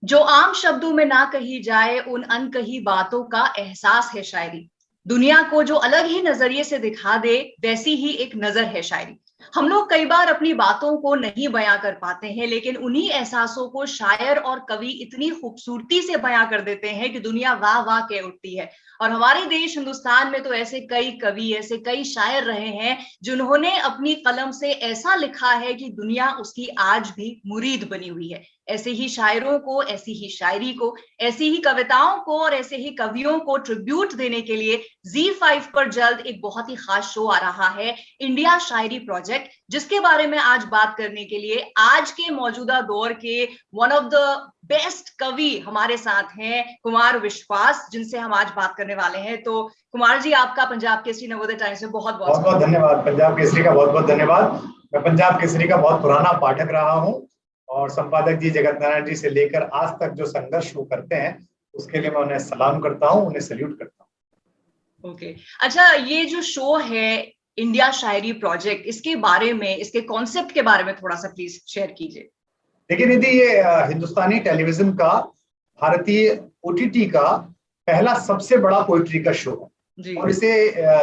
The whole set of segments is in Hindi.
जो आम शब्दों में ना कही जाए उन अनकही बातों का एहसास है शायरी। दुनिया को जो अलग ही नजरिए से दिखा दे वैसी ही एक नजर है शायरी। हम लोग कई बार अपनी बातों को नहीं बयां कर पाते हैं, लेकिन उन्हीं एहसासों को शायर और कवि इतनी खूबसूरती से बयां कर देते हैं कि दुनिया वाह वाह कह उठती है। और हमारे देश हिंदुस्तान में तो ऐसे कई कवि, ऐसे कई शायर रहे हैं जिन्होंने अपनी कलम से ऐसा लिखा है कि दुनिया उसकी आज भी मुरीद बनी हुई है। ऐसे ही शायरों को, ऐसी ही शायरी को, ऐसी ही कविताओं को और ऐसे ही कवियों को ट्रिब्यूट देने के लिए Z5 पर जल्द एक बहुत ही खास शो आ रहा है, इंडिया शायरी प्रोजेक्ट, जिसके बारे में आज बात करने के लिए आज के मौजूदा दौर के वन ऑफ द बेस्ट कवि हमारे साथ हैं कुमार विश्वास, जिनसे हम आज बात करने वाले हैं। तो कुमार जी, आपका पंजाब केसरी नवोदय टाइम्स में बहुत बहुत बहुत बहुत धन्यवाद। पंजाब केसरी का बहुत बहुत धन्यवाद। मैं पंजाब केसरी का बहुत पुराना पाठक रहा हूँ और संपादक जी जगत नारायण जी से लेकर आज तक जो संघर्ष वो करते हैं उसके लिए मैं उन्हें सलाम करता हूँ, उन्हें सल्यूट करता हूँ। ओके, अच्छा, ये जो शो है इंडिया शायरी प्रोजेक्ट, इसके बारे में, इसके कॉन्सेप्ट के बारे में थोड़ा सा प्लीज शेयर कीजिए। देखिए निधि, ये हिंदुस्तानी टेलीविजन का, भारतीय ओटीटी का पहला सबसे बड़ा पोइट्री का शो है और इसे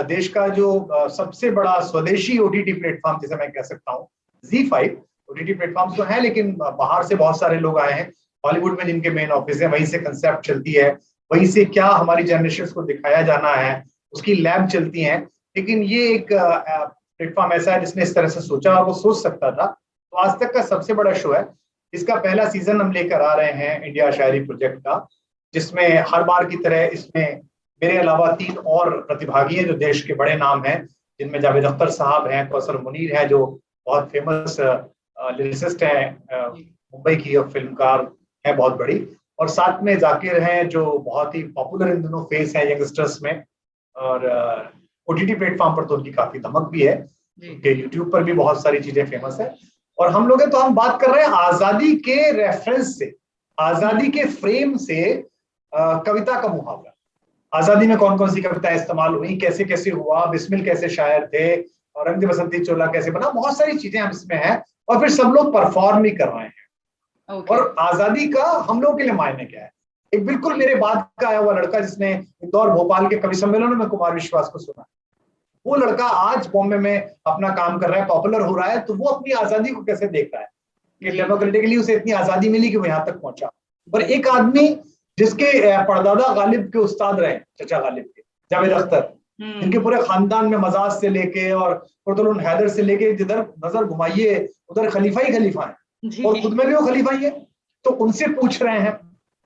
देश का जो सबसे बड़ा स्वदेशी ओटीटी प्लेटफॉर्म जिसे मैं कह सकता हूँ, Z5 ओटीटी प्लेटफॉर्म तो है, लेकिन बाहर से बहुत सारे लोग आए हैं। हॉलीवुड में जिनके मेन ऑफिस है, वहीं से कंसेप्ट चलती है, वहीं से क्या हमारी जनरेशन को दिखाया जाना है उसकी लैब चलती है। लेकिन ये एक प्लेटफॉर्म ऐसा है जिसने इस तरह से सोचा और वो सोच सकता था, तो आज तक का सबसे बड़ा शो है। इसका पहला सीजन हम लेकर आ रहे हैं इंडिया शायरी प्रोजेक्ट का, जिसमें हर बार की तरह इसमें मेरे अलावा 3 और प्रतिभागी हैं जो देश के बड़े नाम हैं, जिनमें जावेद अख्तर साहब हैं, कौसर मुनीर हैं जो बहुत फेमस लिरिसिस्ट हैं, मुंबई की फिल्मकार है बहुत बड़ी, और साथ में जाकिर हैं जो बहुत ही पॉपुलर इन दिनों फेस है यंगस्टर्स में, और ओटीटी प्लेटफॉर्म पर तो उनकी काफी धमक भी है, उनके यूट्यूब पर भी बहुत सारी चीजें फेमस है। और हम लोग तो हम बात कर रहे हैं आजादी के रेफरेंस से, आजादी के फ्रेम से कविता का मुहावरा। आजादी में कौन कौन सी कविता इस्तेमाल हुई, कैसे कैसे हुआ, बिस्मिल कैसे शायर थे, और रंग दे बसंती चोला कैसे बना, बहुत सारी चीजें हम इसमें हैं और फिर सब लोग परफॉर्म भी कर रहे हैं। और आजादी का हम लोग के लिए मायने क्या है। एक बिल्कुल मेरे बाद का आया हुआ लड़का जिसने इंदौर भोपाल के कवि सम्मेलनों में कुमार विश्वास को सुना, वो लड़का आज बॉम्बे में अपना काम कर रहा है, पॉपुलर हो रहा है, तो वो अपनी आजादी को कैसे देख रहा है कि डेमोक्रेटिकली उसे इतनी आजादी मिली कि वो यहाँ तक पहुंचा। और एक आदमी जिसके परदादा गालिब के उस्ताद रहे, चचा गालिब के, जावेद अख्तर, जिनके पूरे खानदान में मजाज से लेके और पुरतुल हैदर से लेके जिधर नजर घुमाइए उधर खलीफा ही खलीफा है और खुद में भी वो खलीफा ही है, तो उनसे पूछ रहे हैं।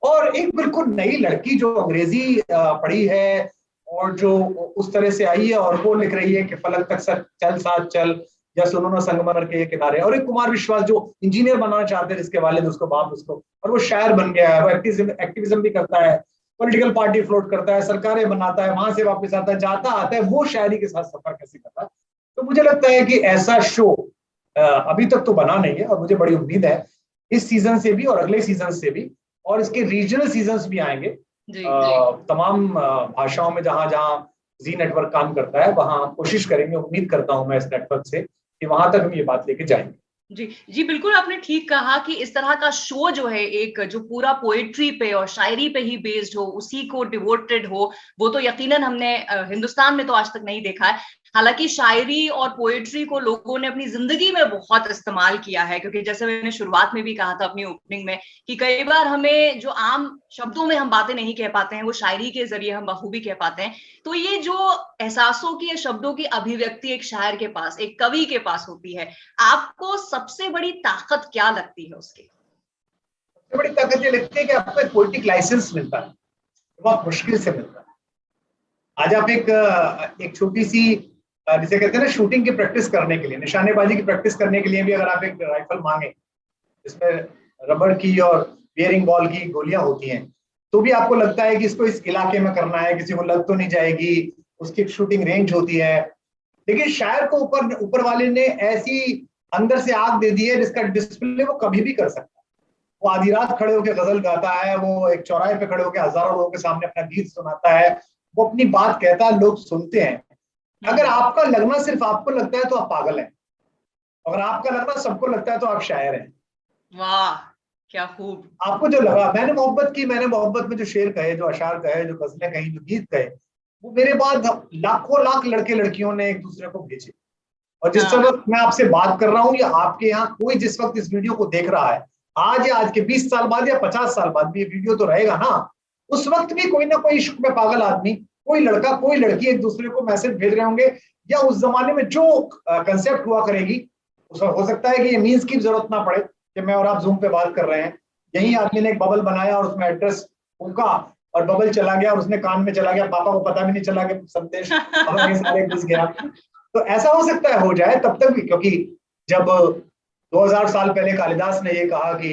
और एक बिल्कुल नई लड़की जो अंग्रेजी पढ़ी है और जो उस तरह से आई है और वो लिख रही है कि फलक तक सर चल साथ चल, या सुनो ना संगमरमर के किनारे। और एक कुमार विश्वास जो इंजीनियर बनाना चाहते हैं, जिसके वालिद उसको, बाप उसको, और वो शायर बन गया है, वो एक्टिविज्म भी करता है, पॉलिटिकल पार्टी फ्लोट करता है, सरकारें बनाता है, वहां से वापस आता है, जाता आता है, वो शायरी के साथ सफर कैसे करता है। तो मुझे लगता है कि ऐसा शो अभी तक तो बना नहीं है और मुझे बड़ी उम्मीद है इस सीजन से भी और अगले सीजन से भी, और इसके रीजनल सीजन भी आएंगे तमाम भाषाओं में जहां जहां जी नेटवर्क काम करता है, वहां कोशिश करेंगे। उम्मीद करता हूं मैं इस नेटवर्क से कि वहां तक हम ये बात लेके जाएंगे। जी जी, बिल्कुल आपने ठीक कहा कि इस तरह का शो जो है, एक जो पूरा पोएट्री पे और शायरी पे ही बेस्ड हो, उसी को डिवोटेड हो, वो तो यकीनन हमने हिंदुस्तान में तो आज तक नहीं देखा है। हालांकि शायरी और पोएट्री को लोगों ने अपनी जिंदगी में बहुत इस्तेमाल किया है, क्योंकि जैसे मैंने शुरुआत में भी कहा था अपनी ओपनिंग में कि कई बार हमें जो आम शब्दों में हम बातें नहीं कह पाते हैं, वो शायरी के जरिए हम बखूबी कह पाते हैं। तो ये जो एहसासों की या शब्दों की अभिव्यक्ति एक शायर के पास, एक कवि के पास होती है, आपको सबसे बड़ी ताकत क्या लगती है उसकी? सबसे बड़ी ताकत ये लगती है कि आपको एक पोएटिक लाइसेंस मिलता है, बहुत मुश्किल से मिलता है। आज आप एक छोटी सी जिसे कहते हैं ना शूटिंग की प्रैक्टिस करने के लिए, निशानेबाजी की प्रैक्टिस करने के लिए भी अगर आप एक राइफल मांगे जिसमें रबर की और बियरिंग बॉल की गोलियां होती हैं, तो भी आपको लगता है कि इसको इस इलाके में करना है, किसी को लग तो नहीं जाएगी, उसकी एक शूटिंग रेंज होती है। लेकिन शायर को ऊपर वाले ने ऐसी अंदर से आग दे दी है जिसका डिस्प्ले वो कभी भी कर सकता है। वो आधी रात खड़े होकर गजल गाता है, वो एक चौराहे पे खड़े होकर हजारों लोगों के सामने अपना गीत सुनाता है, वो अपनी बात कहता है, लोग सुनते हैं। अगर आपका लगना सिर्फ आपको लगता है तो आप पागल हैं, अगर आपका लगना सबको लगता है तो आप शायर हैं। वाह, क्या खूब। आपको जो लगा, मैंने मोहब्बत की, मैंने मोहब्बत में जो शेर कहे, जो अशार कहे, जो गजलें कही, जो गीत कहे, वो मेरे बाद लाखों लाख लड़के लड़कियों ने एक दूसरे को भेजे। और जिस हाँ। वक्त मैं आपसे बात कर रहा हूँ, या आपके यहाँ कोई जिस वक्त इस वीडियो को देख रहा है, आज या आज के 20 साल बाद या 50 साल बाद भी ये वीडियो तो रहेगा ना, उस वक्त भी कोई ना कोई इश्क में पागल आदमी, कोई लड़का कोई लड़की एक दूसरे को मैसेज भेज रहे होंगे, या उस जमाने में जो कंसेप्ट हुआ करेगी, उसमें हो सकता है कि ये मीन्स की जरूरत ना पड़े कि मैं और आप जूम पे बात कर रहे हैं, यही आदमी ने एक बबल बनाया और उसमें एड्रेस फूका और बबल चला गया और उसने कान में चला गया, पापा को पता भी नहीं चला कि संदेश पापा के सारे घुस गया। तो ऐसा हो सकता है हो जाए तब तक भी, क्योंकि जब 2000 साल पहले कालिदास ने ये कहा कि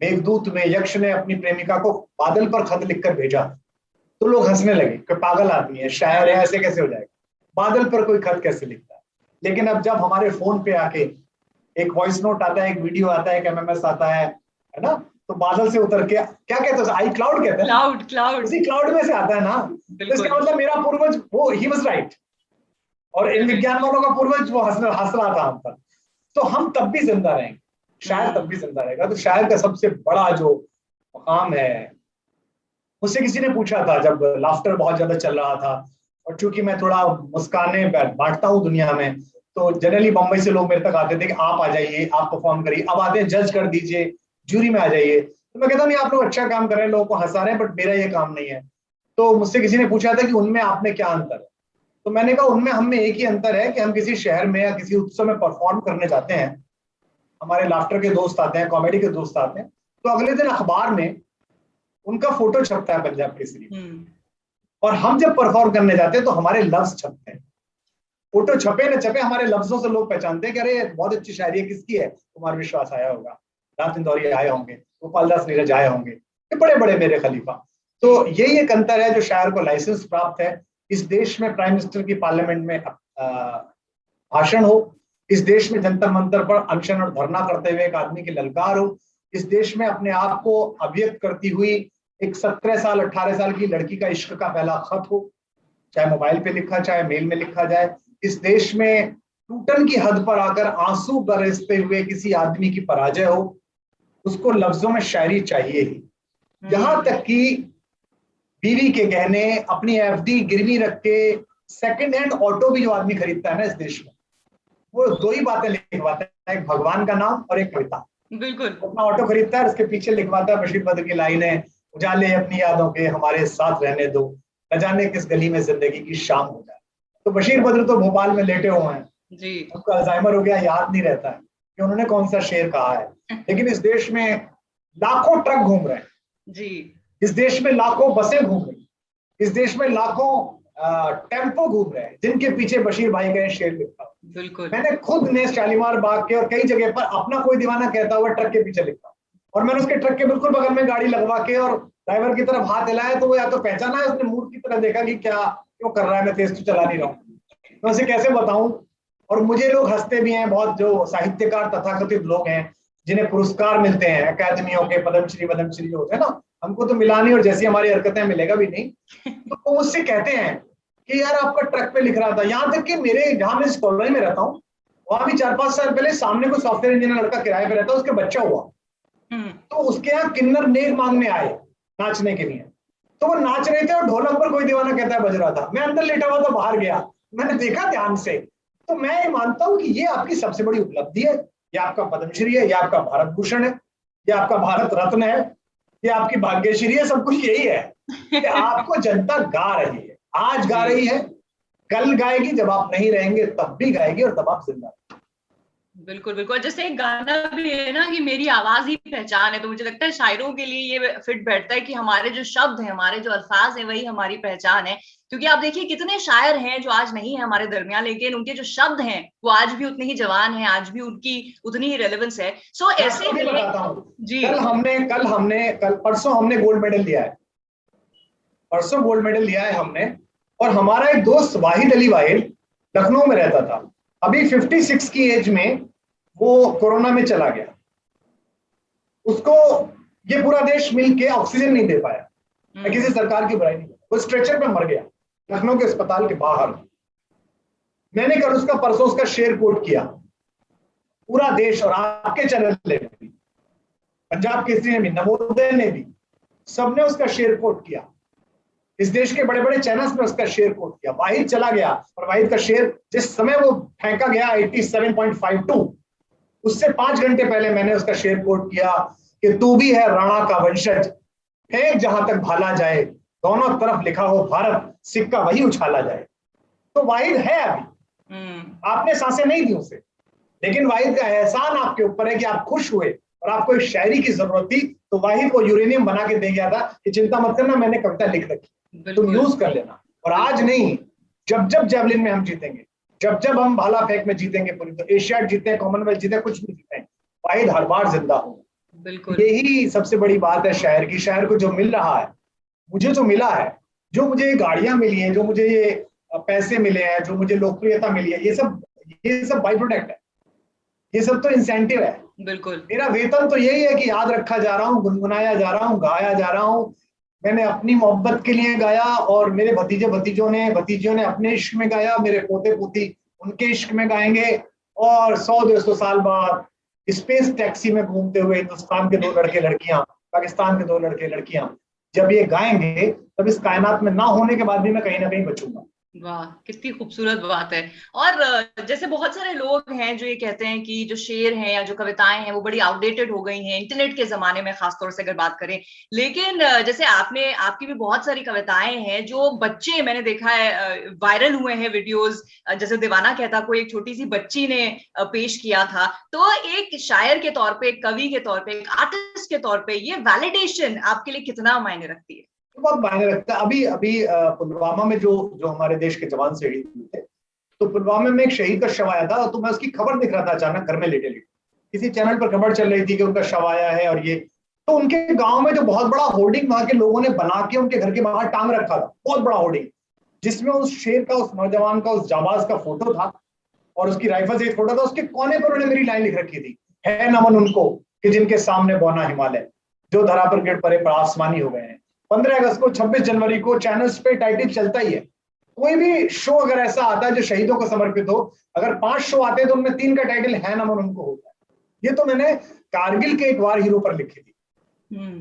मेघदूत में यक्ष ने अपनी प्रेमिका को बादल पर खत लिखकर भेजा, तो लोग हंसने लगे कि पागल आदमी है, शायर है, ऐसे कैसे हो जाएगा, बादल पर कोई खत कैसे लिखता है। लेकिन अब जब हमारे फोन पे आके एक वॉइस नोट आता है, एक वीडियो आता है, एक MMS आता है ना, तो बादल से उतर के क्या कहते हैं, आई क्लाउड कहते हैं, क्लाउड उसी क्लाउड में से आता है ना, तो इसका मतलब मेरा पूर्वज वो ही वाज राइट, और इन विज्ञानवानों का पूर्वज वो हंस रहा था हम पर। तो हम तब भी जिंदा रहेंगे, शायर तब भी जिंदा रहेगा। तो शायर का सबसे बड़ा जो मकाम है, मुझसे किसी ने पूछा था जब लाफ्टर बहुत ज्यादा चल रहा था, और चूंकि मैं थोड़ा मुस्काने बांटता हूँ दुनिया में, तो जनरली बम्बई से लोग मेरे तक आते थे कि आप आ जाइए, आप परफॉर्म करिए, अब आते हैं जज कर दीजिए, जूरी में आ जाइए। तो मैं कहता नहीं, आप लोग अच्छा काम कर रहे हैं, लोगों को हंसा रहे हैं, बट मेरा ये काम नहीं है। तो मुझसे किसी ने पूछा था कि उनमें आप में क्या अंतर है, तो मैंने कहा उनमें हम में एक ही अंतर है कि हम किसी शहर में या किसी उत्सव में परफॉर्म करने जाते हैं, हमारे लाफ्टर के दोस्त आते हैं, कॉमेडी के दोस्त आते हैं, तो अगले दिन अखबार में उनका फोटो छपता है पंजाब केसरी में, और हम जब परफॉर्म करने जाते हैं तो हमारे लफ्ज छपते हैं। फोटो छपे न छपे, हमारे लफ्जों से लोग पहचानते हैं कि अरे बहुत अच्छी शायरी है, किसकी है, कुमार विश्वास आया होगा, रात इंदौरी आए होंगे, गोपाल दास नीरज आए होंगे, ये बड़े बड़े मेरे खलीफा। तो यही एक अंतर है जो शायर को लाइसेंस प्राप्त है। इस देश में प्राइम मिनिस्टर की पार्लियामेंट में भाषण हो, इस देश में जंतर मंतर पर अनशन और धरना करते हुए एक आदमी की ललकार हो, इस देश में अपने आप को अभिव्यक्त करती हुई एक 17 साल 18 साल की लड़की का इश्क का पहला खत हो, चाहे मोबाइल पे लिखा चाहे मेल में लिखा जाए, इस देश में टूटन की हद पर आकर आंसू बरसते हुए किसी आदमी की पराजय हो, उसको लफ्जों में शायरी चाहिए ही। यहां तक कि बीवी के गहने, अपनी FD गिरवी रख के सेकंड हैंड ऑटो भी जो आदमी खरीदता है ना इस देश में, वो दो ही बातें लिखवाता है, एक भगवान का नाम और एक कविता। बिल्कुल। अपना ऑटो खरीदता है, उसके पीछे लिखवाता है बशीर बद्र की लाइनें, उजाले अपनी यादों के हमारे साथ रहने दो, न जाने किस गली में जिंदगी की शाम हो जाए। तो बशीर बद्र तो भोपाल में लेटे हुए हैं जी, उनको अल्जाइमर हो गया, याद नहीं रहता है कि उन्होंने कौन सा शेर कहा है, लेकिन इस देश में लाखों ट्रक घूम रहे हैं जी, इस देश में लाखों बसें घूम रही, इस देश में लाखों टेम्पो घूम रहे हैं जिनके पीछे बशीर भाई का शेर लिखा। बिल्कुल, मैंने खुद ने शालीमार बाग के और कई जगह पर अपना कोई दीवाना कहता हुआ ट्रक के पीछे लिखा, और मैंने उसके ट्रक के बिल्कुल बगल में गाड़ी लगवा के और ड्राइवर की तरफ हाथ हिलाया, तो वो या तो पहचाना है, उसने मूड की तरह देखा कि क्या क्यों कर रहा है, मैं तेज तो चला नहीं रहा हूँ, मैं उसे कैसे बताऊं। और मुझे लोग हंसते भी हैं, बहुत जो साहित्यकार तथाकथित लोग हैं जिन्हें पुरस्कार मिलते हैं अकादमियों के, पद्मश्री जो होते हैं ना, हमको तो मिला नहीं और जैसी हमारी हरकतें मिलेगा भी नहीं, तो वो मुझसे कहते हैं कि यार आपका ट्रक पे लिख रहा था। यहाँ तक कि मेरे जहां मैं इस कॉलोनी में रहता हूँ, वहां भी 4-5 साल पहले सामने कोई सॉफ्टवेयर इंजीनियर लड़का किराए पे रहता है, उसके बच्चा हुआ, तो उसके यहाँ किन्नर नेक मांगने आए नाचने के लिए, तो वो नाच रहे थे और ढोलक पर कोई दीवाना कहता है बज रहा था, मैं अंदर लेटा हुआ था, बाहर गया, मैंने देखा ध्यान से, तो मैं ये मानता हूं कि ये आपकी सबसे बड़ी उपलब्धि है, ये आपका पद्मश्री है, ये आपका भारत भूषण है, ये आपका भारत रत्न है, ये आपकी भाग्यश्री है, सब कुछ यही है कि आपको जनता गा रही है, आज गा रही है, कल गाएगी, जब आप नहीं रहेंगे तब भी गाएगी, और तब आप जिंदा। बिल्कुल बिल्कुल, जैसे एक गाना भी है ना कि मेरी आवाज ही पहचान है, तो मुझे लगता है शायरों के लिए ये फिट बैठता है कि हमारे जो शब्द हैं, हमारे जो अल्फाज हैं, वही हमारी पहचान है। क्योंकि आप देखिए कितने शायर हैं जो आज नहीं है हमारे दरमियान, लेकिन उनके जो शब्द हैं वो आज भी उतने ही जवान हैं, आज भी उनकी उतनी ही रेलेवेंस है। सो ऐसे में जी, कल परसों हमने गोल्ड मेडल लिया है, परसों गोल्ड मेडल लिया है हमने, और हमारा एक दोस्त वाहिद अली वाहिद लखनऊ में रहता था, अभी 56 की एज में वो कोरोना में चला गया, उसको ये पूरा देश मिलके ऑक्सीजन नहीं दे पाया, मैं किसी सरकार की बुराई नहीं, वो स्ट्रेचर पे मर गया लखनऊ के अस्पताल के बाहर। मैंने कल उसका परसों उसका शेर कोट किया, पूरा देश और आपके चैनल ने पंजाब केसरी ने भी, नवोदय ने भी, सबने उसका शेयर कोट किया। इस देश के बड़े बड़े चैनल्स ने उसका शेयर कोट किया। वाहिद चला गया और वाहिद का शेयर जिस समय वो फेंका गया 87.52, उससे 5 घंटे पहले मैंने उसका शेयर कोट किया कि तू भी है राणा का वंशज, फेंक जहां तक भाला जाए, दोनों तरफ लिखा हो भारत, सिक्का वही उछाला जाए। तो वाहिद है अभी, आपने सांसें नहीं दी उसे, लेकिन वाहिद का एहसान आपके ऊपर है कि आप खुश हुए और आपको एक शायरी की जरूरत थी तो वाहिद को यूरेनियम बना के दे गया था कि चिंता मत करना, मैंने कविता लिख रखी, तुम यूज कर लेना। और आज नहीं, जब जब जेवलिन में हम जीतेंगे, जब जब हम भाला फेंक में जीतेंगे, पूरी तो एशियाड जीते, कॉमनवेल्थ जीते, कुछ भी जीते, वाहिद हर बार जिंदा हो। बिल्कुल, यही सबसे बड़ी बात है शायर की। शायर को जो मिल रहा है, मुझे जो मिला है, जो मुझे ये गाड़ियां मिली हैं, जो मुझे ये पैसे मिले हैं, जो मुझे लोकप्रियता मिली है, ये सब बाई प्रोडक्ट है, ये सब तो इंसेंटिव है। बिल्कुल, मेरा वेतन तो यही है कि याद रखा जा रहा हूँ, गुनगुनाया जा रहा हूँ, गाया जा रहा हूँ। मैंने अपनी मोहब्बत के लिए गाया और मेरे भतीजियों ने अपने इश्क में गाया, मेरे पोते पोती उनके इश्क में गाएंगे। और 100-200 साल बाद स्पेस टैक्सी में घूमते हुए हिंदुस्तान के 2 लड़के लड़कियां, पाकिस्तान के 2 लड़के लड़कियां जब ये गाएंगे, तब इस कायनात में ना होने के बाद भी मैं कहीं ना कहीं बचूंगा। वाह, कितनी खूबसूरत बात है। और जैसे बहुत सारे लोग हैं जो ये कहते हैं कि जो शेर हैं या जो कविताएं हैं वो बड़ी आउटडेटेड हो गई हैं इंटरनेट के जमाने में, खासतौर से अगर बात करें। लेकिन जैसे आपकी भी बहुत सारी कविताएं हैं जो बच्चे, मैंने देखा है वायरल हुए हैं वीडियोस, जैसे दीवाना कहता को एक छोटी सी बच्ची ने पेश किया था। तो एक शायर के तौर पर, एक कवि के तौर पर, एक आर्टिस्ट के तौर पर ये वैलिडेशन आपके लिए कितना मायने रखती है? बहुत मायने रखता है। अभी अभी पुलवामा में जो हमारे देश के जवान शहीद हुए थे, तो पुलवामा में एक शहीद का शव आया था, तो मैं उसकी खबर दिख रहा था अचानक घर में लेटे लेटे, किसी चैनल पर खबर चल रही थी कि उनका शव आया है। और ये तो उनके गांव में जो बहुत बड़ा होर्डिंग वहां के लोगों ने बना के उनके घर के बाहर टांग रखा था, बहुत बड़ा होर्डिंग, जिसमें उस शेर का, उस नौजवान का, उस जाबाज का फोटो था और उसकी राइफल से फोटो था। उसके कोने पर उन्होंने मेरी लाइन लिख रखी थी, है नमन उनको कि जिनके सामने बौना हिमालय, जो धरा पर गिर पड़े पर आसमानी हो गए हैं। 15 अगस्त को, 26 जनवरी को चैनल्स पे टाइटल चलता ही है। कोई भी शो अगर ऐसा आता है जो शहीदों को समर्पित हो, अगर 5 शो आते हैं तो उनमें 3 का टाइटल है नमन उनको होता है। ये तो मैंने कारगिल के एक वार हीरो पर लिखी थी।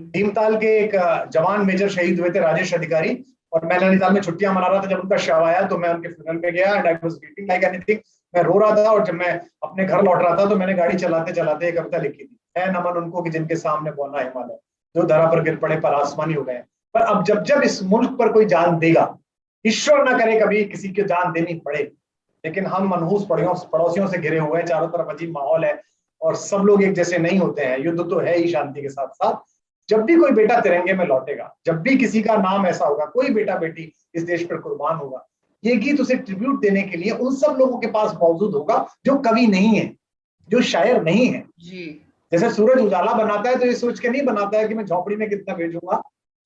भीमताल के एक जवान मेजर शहीद हुए थे, राजेश अधिकारी, और मैं नैनीताल में छुट्टियां मना रहा था। जब उनका शव आया तो मैं उनके फ्यूनरल में गया and I was weeping like anything. मैं रो रहा था और जब मैं अपने घर लौट रहा था तो मैंने गाड़ी चलाते चलाते एक कविता लिखी थी, है नमन उनको कि जिनके सामने बौना हिमालय, जो धरा पर गिर पड़े पर आसमानी हो गए। पर अब जब जब इस मुल्क पर कोई जान देगा, ईश्वर ना करे कभी किसी की जान देनी पड़े, लेकिन हम मनहूस पड़ोसियों से घिरे हुए हैं, चारों तरफ अजीब माहौल है और सब लोग एक जैसे नहीं होते हैं। युद्ध तो है ही शांति के साथ साथ। जब भी कोई बेटा तिरंगे में लौटेगा, जब भी किसी का नाम ऐसा होगा, कोई बेटा बेटी इस देश पर कुर्बान होगा, ये गीत उसे ट्रिब्यूट देने के लिए उन सब लोगों के पास मौजूद होगा जो कवि नहीं है, जो शायर नहीं है। जैसे सूरज उजाला बनाता है तो ये सोच के नहीं बनाता है कि मैं झोपड़ी में कितना भेजूंगा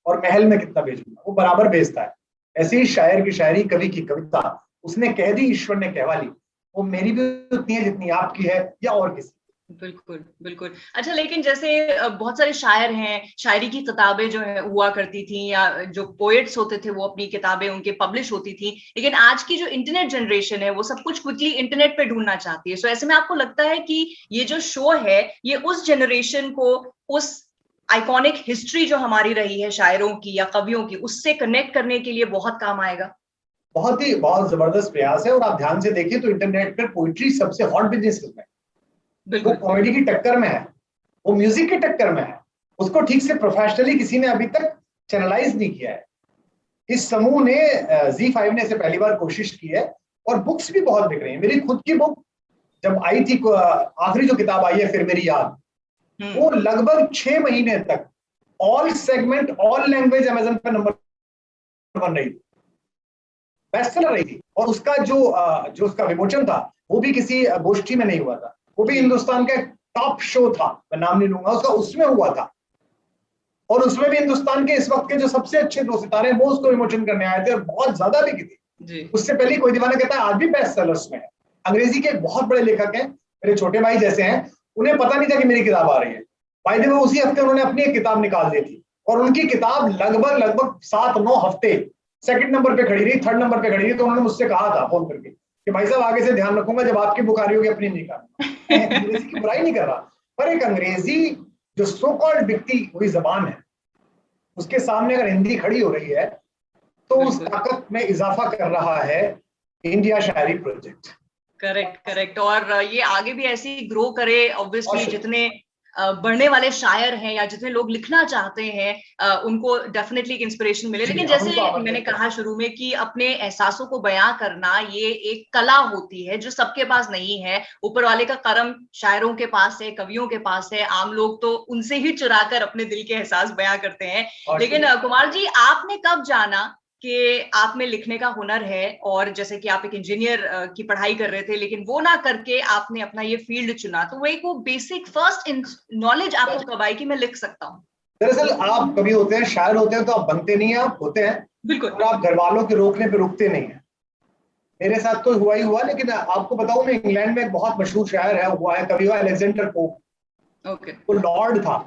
और महल में कितना भेजूंगा, वो बराबर भेजता है। ऐसे ही शायर की शायरी, कवि की कविता, उसने कह दी, ईश्वर ने कहवा ली, वो मेरी भी उतनी है जितनी आपकी है या और किसी। बिल्कुल, बिल्कुल। अच्छा, लेकिन जैसे बहुत सारे शायर हैं, शायरी की किताबें जो है हुआ करती थी, या जो पोएट्स होते थे वो अपनी किताबें उनके पब्लिश होती थी। लेकिन आज की जो इंटरनेट जनरेशन है वो सब कुछ क्विकली इंटरनेट पे ढूंढना चाहती है। सो ऐसे में आपको लगता है कि ये जो शो है ये उस जनरेशन को, उस आइकॉनिक हिस्ट्री जो हमारी रही है शायरों की या कवियों की, उससे कनेक्ट करने के लिए बहुत काम आएगा? बहुत जबरदस्त प्रयास है। और आप ध्यान से देखिए तो इंटरनेट पर पोइट्री सबसे हॉट बिजनेस है। वो कॉमेडी की टक्कर में है, वो म्यूजिक की टक्कर में है, उसको ठीक से प्रोफेशनली किसी ने अभी तक चैनलाइज नहीं किया है। इस समूह ने, Z5 ने इसे पहली बार कोशिश की है और बुक्स भी बहुत बिक रही हैं। मेरी खुद की बुक जब आई थी, आखिरी जो किताब आई है फिर मेरी याद, वो लगभग 6 महीने तक all segment, all language Amazon पे नंबर 1 रही थी, बेस्ट सेलर रही थी। और उसका जो उसका विमोचन था वो भी किसी गोष्ठी में नहीं हुआ था, वो भी हिंदुस्तान का टॉप शो था, मैं नाम नहीं लूंगा उसका, उसमें हुआ था। और उसमें भी हिंदुस्तान के इस वक्त के जो सबसे अच्छे 2 सितारे वो उसको विमोचन करने आए थे और बहुत ज्यादा बिकी थी। उससे पहले कोई दीवाना कहता है आज भी बेस्ट सेलर्स में है। अंग्रेजी के एक बहुत बड़े लेखक हैं, मेरे छोटे भाई जैसे हैं, उन्हें पता नहीं था कि मेरी किताब आ रही है। भाई वो उसी हफ्ते उन्होंने अपनी एक किताब निकाल दी थी और उनकी किताब लगभग 7-9 हफ्ते सेकंड नंबर पे खड़ी रही, थर्ड नंबर पे खड़ी रही। तो उन्होंने मुझसे कहा था फोन करके कि भाई साहब आगे से ध्यान रखूंगा, जब आपकी बुक आ रही होगी अपनी नहीं करना। अंग्रेजी की बुराई नहीं कर रहा, पर एक अंग्रेजी जो सो कॉल्ड बिकती हुई जबान है, उसके सामने अगर हिंदी खड़ी हो रही है तो उस ताकत में इजाफा कर रहा है इंडिया शायरी प्रोजेक्ट। Correct correct. और ये आगे भी ऐसे ही ग्रो करे। ऑब्वियसली जितने बढ़ने वाले शायर हैं या जितने लोग लिखना चाहते हैं उनको डेफिनेटली एक इंस्पिरेशन मिले। लेकिन जैसे मैंने कहा शुरू में कि अपने एहसासों को बयां करना ये एक कला होती है जो सबके पास नहीं है। ऊपर वाले का करम शायरों के पास है, कवियों के पास है, आम लोग तो उनसे ही चुरा कर अपने दिल के एहसास बयां करते हैं। लेकिन कुमार जी, आपने कब जाना कि आप में लिखने का हुनर है? और जैसे कि आप एक इंजीनियर की पढ़ाई कर रहे थे, लेकिन वो ना करके आपने अपना ये फील्ड चुना, तो वो बेसिक फर्स्ट नॉलेज आपको कब आई कि मैं लिख सकता हूँ? दरअसल आप कभी होते हैं, शायर होते हैं तो आप बनते नहीं हैं, आप होते हैं। बिल्कुल। और आप घर वालों के रोकने पे रुकते नहीं है। मेरे साथ तो हुआ ही हुआ। लेकिन आपको बताऊं, मैं इंग्लैंड में एक बहुत मशहूर शायर है, हुआ है कवि, हुआ अलेक्जेंडर पोप। ओके। वो लॉर्ड था,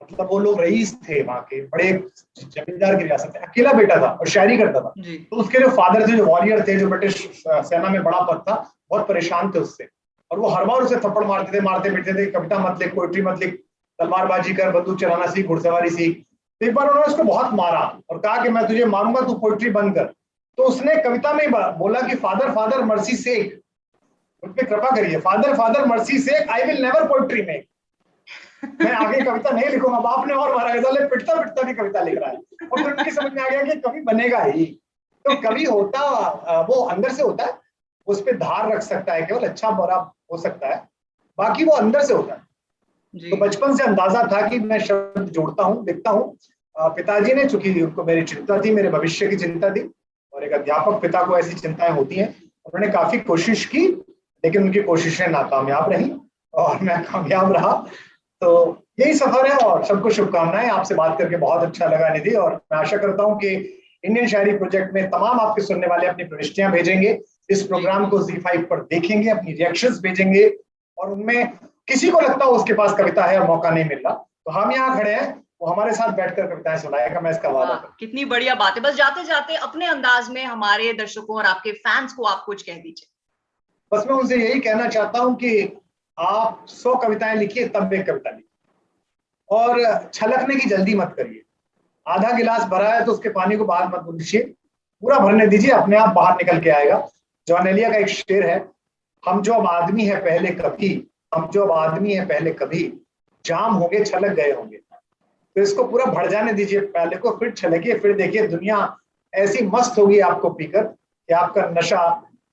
मतलब वो लोग रईस थे वहां के, बड़े जमींदार की रियासत है, अकेला बेटा था और शायरी करता था। तो उसके जो फादर थे, जो वॉरियर थे, जो ब्रिटिश सेना में बड़ा पद था, बहुत परेशान थे उससे। और वो हर बार उसे थप्पड़ मारते थे, मारते पीटते थे, कविता मत लिख, पोइट्री मत लिख, तलवारबाजी कर, बंदूक चलाना सीख, घुड़सवारी सीख। तो एक बार उन्होंने उसको बहुत मारा और कहा कि मैं तुझे मारूंगा, तू पोइट्री बंद कर। तो उसने कविता में बोला कि फादर फादर मर्सी सेक, मुझ पे कृपा करिए, father father mercy sake, I will never poetry make. मैं आगे कविता नहीं लिखूंगा। बाप ने और मारा, साले पिटता पिटता भी कविता लिख रहा है। और फिर उनकी समझ में आ गया कि कवि बनेगा ही। तो कवि होता वो अंदर से होता है, उस पर धार रख सकता है, केवल अच्छा बुरा हो सकता है, बाकी वो अंदर से होता है। तो बचपन से अंदाजा था कि मैं शब्द जोड़ता हूँ, लिखता हूँ। पिताजी ने, चूंकि उनको मेरी चिंता थी, मेरे भविष्य की चिंता थी, और एक अध्यापक पिता को ऐसी चिंताएं होती हैं, उन्होंने काफी कोशिश की, लेकिन उनकी कोशिशें नाकामयाब रही और मैं कामयाब रहा। तो यही सफर है और सबको शुभकामनाएं। आपसे बात करके बहुत अच्छा लगा निधि, और मैं आशा करता हूं कि इंडियन शायरी प्रोजेक्ट में तमाम आपके सुनने वाले अपनी प्रविष्टियां भेजेंगे, इस प्रोग्राम को ZEE5 पर देखेंगे, अपनी रिएक्शंस भेजेंगे, और उनमें किसी को लगता हो उसके पास कविता है और मौका नहीं मिल रहा, तो हम यहाँ खड़े हैं, वो हमारे साथ बैठकर कविताएं सुनाएगा, मैं इसका वादा करता हूं। कितनी बढ़िया बात है। बस जाते जाते अपने अंदाज में हमारे दर्शकों और आपके फैंस को आप कुछ कह दीजिए। बस मैं उनसे यही कहना चाहता हूं कि आप 100 कविताएं लिखिए, तब एक कविता लिखिए, और छलकने की जल्दी मत करिए। आधा गिलास भरा है तो उसके पानी को बाहर मत दीजिए, पूरा भरने दीजिए, अपने आप बाहर निकल के आएगा। जॉन एलिया का एक शेर है, हम जो अब आदमी है पहले कभी, हम जो अब आदमी है पहले कभी, जाम होंगे छलक गए होंगे। तो इसको पूरा भर जाने दीजिए पहले को, फिर छलकिए, फिर देखिए दुनिया ऐसी मस्त होगी आपको पीकर कि आपका नशा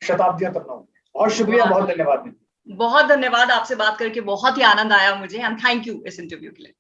शताब्दियों तक ना हो। बहुत शुक्रिया, बहुत धन्यवाद। बहुत धन्यवाद। आपसे बात करके बहुत ही आनंद आया मुझे, एंड थैंक यू इस इंटरव्यू के लिए।